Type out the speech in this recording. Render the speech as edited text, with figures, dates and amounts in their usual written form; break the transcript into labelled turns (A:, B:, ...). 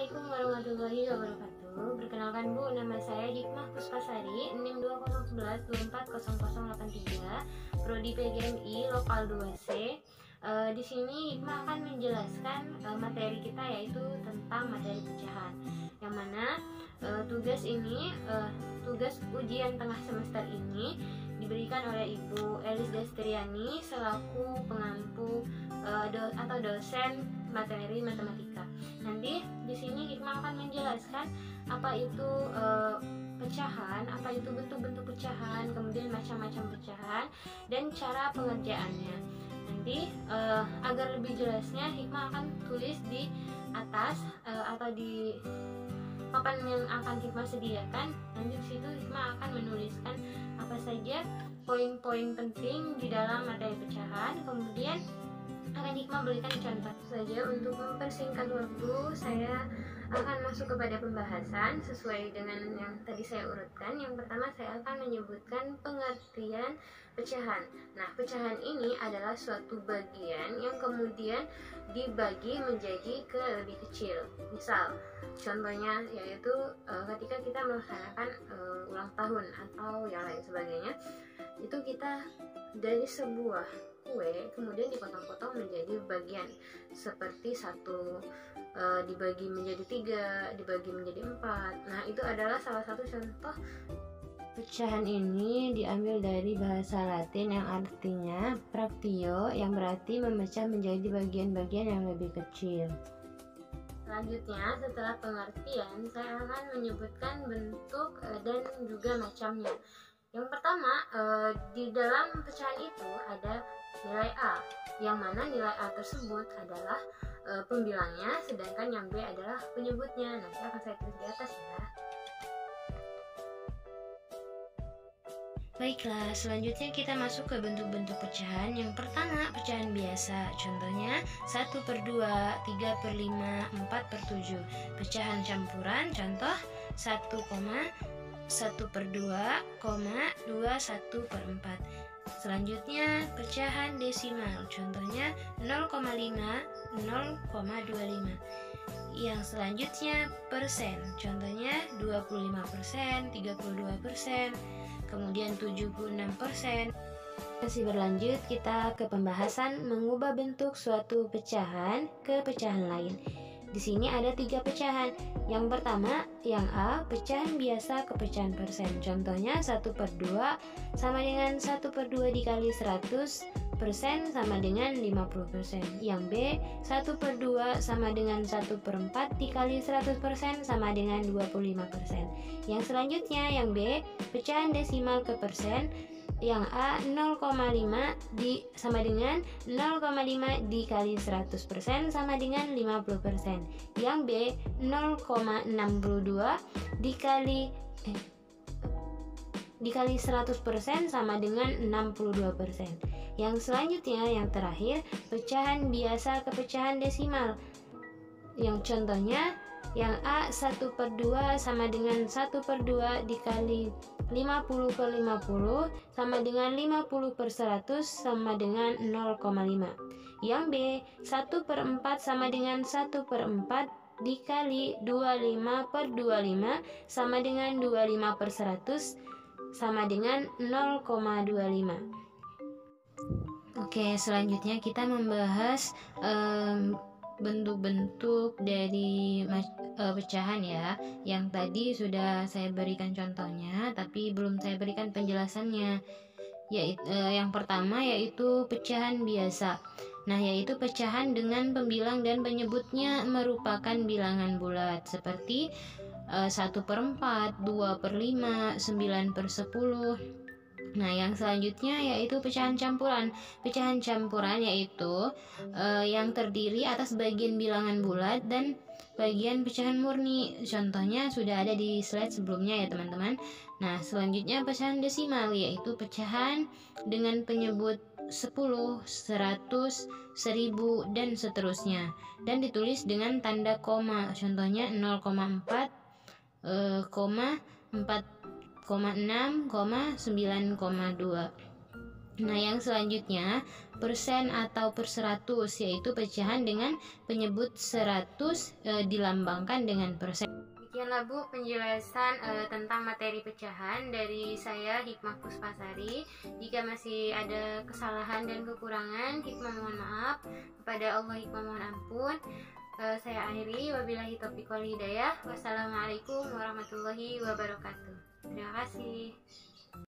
A: Assalamualaikum warahmatullahi wabarakatuh. Perkenalkan Bu, nama saya Hikmah Puspasari, NIM 2011-240083, Prodi PGMI Lokal 2C. Di sini Hikmah akan menjelaskan materi kita, yaitu tentang materi pecahan. Yang mana tugas ujian tengah semester ini diberikan oleh Ibu Elis Gastriani selaku pengampu atau dosen materi matematika. Nanti di sini Hikmah akan menjelaskan apa itu pecahan, apa itu bentuk-bentuk pecahan, kemudian macam-macam pecahan dan cara pengerjaannya. Nanti agar lebih jelasnya Hikmah akan tulis di atas atau di papan yang akan Hikmah sediakan. Nanti di situ Hikmah akan menuliskan apa saja poin-poin penting di dalam materi pecahan. Kemudian akan Hikmah berikan contoh saja. Untuk mempersingkat waktu, saya akan masuk kepada pembahasan sesuai dengan yang tadi saya urutkan. Yang pertama, saya akan menyebutkan pengertian pecahan. Nah, pecahan ini adalah suatu bagian yang kemudian dibagi menjadi ke lebih kecil. Misal, contohnya yaitu ketika kita melaksanakan ulang tahun atau yang lain sebagainya, itu kita dari sebuah kue kemudian dipotong-potong menjadi bagian seperti satu, dibagi menjadi 3, dibagi menjadi 4. Nah, itu adalah salah satu contoh pecahan. Ini diambil dari bahasa Latin yang artinya praktio, yang berarti memecah menjadi bagian-bagian yang lebih kecil. Selanjutnya, setelah pengertian, saya akan menyebutkan bentuk dan juga macamnya. Yang pertama, di dalam pecahan itu ada nilai A, yang mana nilai A tersebut adalah pembilangnya, sedangkan yang B adalah penyebutnya. Nanti akan saya tulis di atas ya. Baiklah, selanjutnya kita masuk ke bentuk-bentuk pecahan. Yang pertama, pecahan biasa. Contohnya 1/2, 3/5, 4/7. Pecahan campuran, contoh 1,1/2, 21/4. Selanjutnya, pecahan desimal. Contohnya 0,5, 0,25. Yang selanjutnya, persen. Contohnya 25%, 32%, kemudian 76%. Masih berlanjut, kita ke pembahasan mengubah bentuk suatu pecahan ke pecahan lain. Di sini ada 3 pecahan. Yang pertama, yang A, pecahan biasa ke pecahan persen. Contohnya 1/2 sama dengan 1/2 dikali 100 persen sama dengan 50%. Yang B, 1/2 sama dengan 1/4 dikali 100% sama dengan 25%. Yang selanjutnya, yang B, pecahan desimal ke persen. Yang A, 0,5 sama dengan 0,5 dikali 100% sama dengan 50%. Yang B, 0,62 dikali 100% sama dengan 62%. Yang selanjutnya, yang terakhir, pecahan biasa ke pecahan desimal. Yang contohnya, yang A, 1/2 sama dengan 1/2 dikali 50/50 sama dengan 50/100 sama dengan 0,5. Yang B, 1/4 sama dengan 1/4 dikali 25/25 sama dengan 25/100 sama dengan 0,25. Oke, selanjutnya kita membahas bentuk-bentuk dari pecahan ya. Yang tadi sudah saya berikan contohnya, tapi belum saya berikan penjelasannya. Yang pertama yaitu pecahan biasa. Nah, yaitu pecahan dengan pembilang dan penyebutnya merupakan bilangan bulat seperti 1/4, 2/5, 9/10. Nah, yang selanjutnya yaitu pecahan campuran. Pecahan campuran yaitu yang terdiri atas bagian bilangan bulat dan bagian pecahan murni. Contohnya sudah ada di slide sebelumnya ya teman-teman. Nah, selanjutnya pecahan desimal yaitu pecahan dengan penyebut 10, 100, 1000 dan seterusnya, dan ditulis dengan tanda koma. Contohnya 0,4, 4,6, 9,2. Nah, yang selanjutnya persen atau per 100, yaitu pecahan dengan penyebut 100 dilambangkan dengan persen. Demikianlah Bu penjelasan tentang materi pecahan dari saya, Hikmah Puspasari. Jika masih ada kesalahan dan kekurangan, Hikmah mohon maaf. Kepada Allah Hikmah mohon ampun. Saya akhiri, wabillahi taufiq wal hidayah. Wassalamualaikum warahmatullahi wabarakatuh. Terima kasih.